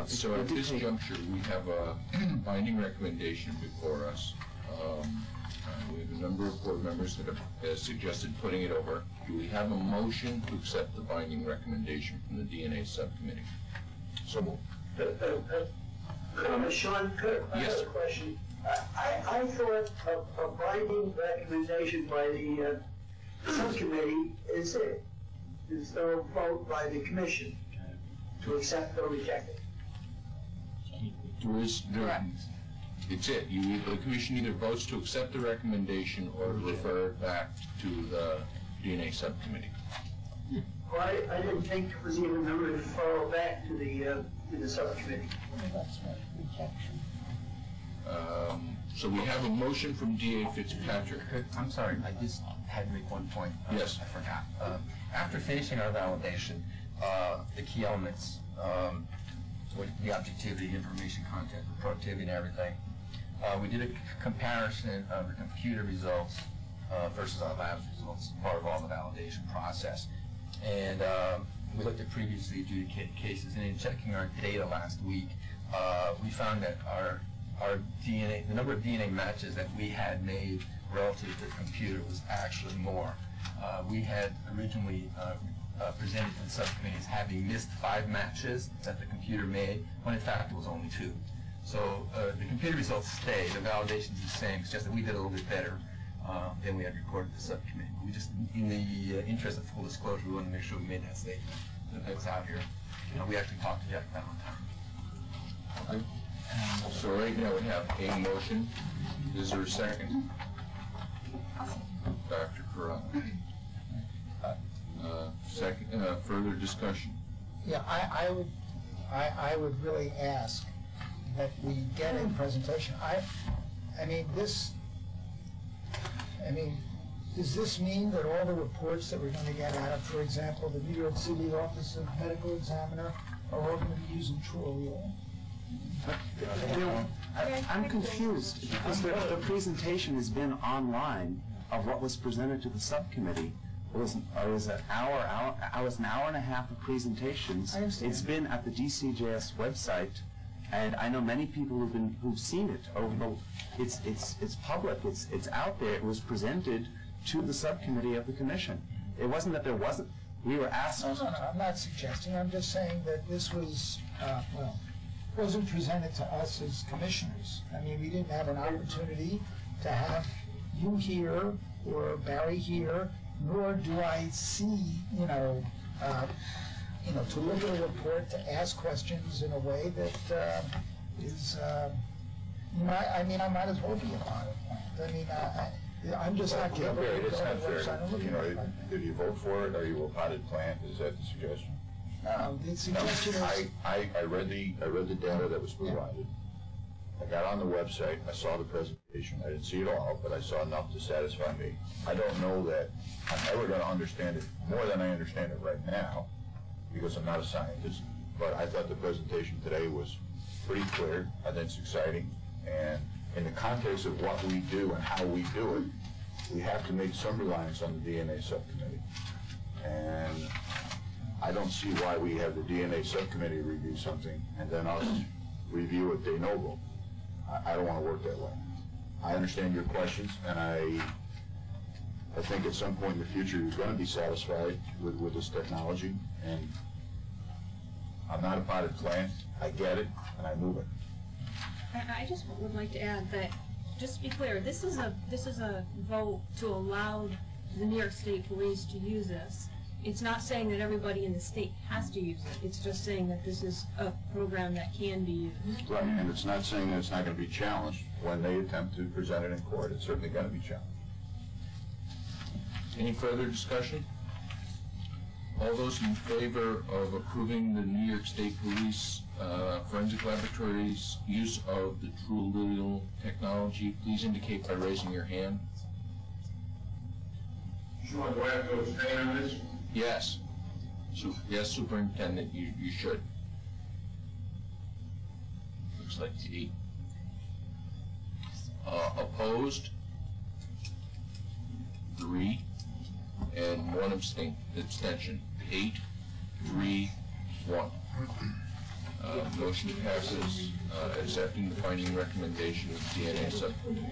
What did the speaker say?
So at this juncture, we have a binding recommendation before us. We have a number of board members that have suggested putting it over. Do we have a motion to accept the binding recommendation from the DNA subcommittee? So moved. Sean, I have a question. I thought a binding recommendation by the subcommittee is it. There's no vote by the commission to accept or reject it. Correct. It's it. The commission either votes to accept the recommendation or to refer it back to the DNA subcommittee. Well, I didn't think it was even going to follow back to the subcommittee. That's right, rejection. So we have a motion from D.A. Fitzpatrick. I'm sorry, I just had to make one point. Yes. I forgot. After finishing our validation, the key elements, with the objectivity, information content, the productivity, and everything, we did a comparison of the computer results versus our lab's results, part of all the validation process. And we looked at previously adjudicated cases, and in checking our data last week, we found that our DNA, the number of DNA matches that we had made relative to the computer was actually more. We had originally presented to the subcommittee as having missed 5 matches that the computer made, when in fact it was only 2. So the computer results stay, the validation is the same, it's just that we did a little bit better than we had recorded the subcommittee. We just, in the interest of full disclosure, we wanted to make sure we made that statement that was out here. We actually talked to Jack about it on time. Okay. So right now we have a motion. Is there a second? Dr. Corral. Second, further discussion. Yeah, I would really ask that we get a presentation. Does this mean that all the reports that we're going to get out of, for example, the New York City Office of Medical Examiner, are all going to be using TrueAllele? I'm confused because the presentation has been online of what was presented to the subcommittee. It was an hour and a half of presentations. It's been at the DCJS website, and I know many people who've seen it. It's public. It's out there. It was presented to the subcommittee of the commission. It wasn't that there wasn't. We were asked. No, I'm not suggesting. I'm just saying that this was wasn't presented to us as commissioners. I mean, we didn't have an opportunity to have you here or Barry here, nor do I see, to look at a report, to ask questions in a way that is, I might as well be a pilot plant. I mean, I'm just not getting it. It's not fair. Did you vote for it? Are you a potted plant? Is that the suggestion? No, the suggestion is... I read the data that was provided. I got on the website. I saw the presentation. I didn't see it all, but I saw enough to satisfy me. I don't know that I'm ever going to understand it more than I understand it right now, because I'm not a scientist. But I thought the presentation today was pretty clear. I think it's exciting. And in the context of what we do and how we do it, we have to make some reliance on the DNA subcommittee. And I don't see why we have the DNA subcommittee review something and then us review it de novo. I don't want to work that way. I understand your questions, and I think at some point in the future you're going to be satisfied with this technology. And I'm not a potted plant. I get it, and I move it. I just would like to add that, just to be clear, this is a vote to allow the New York State Police to use this. It's not saying that everybody in the state has to use it. It's just saying that this is a program that can be used. Right, and it's not saying that it's not going to be challenged when they attempt to present it in court. It's certainly going to be challenged. Any further discussion? All those in favor of approving the New York State Police Forensic Laboratories' use of the TrueAllele technology, please indicate by raising your hand. Sure, do I have to abstain on this? Yes. Yes, Superintendent, you should. Looks like 8. Opposed? 3. And 1 abstention. 8, 3, 1. Motion passes, accepting the finding recommendation of DNA subcommittee.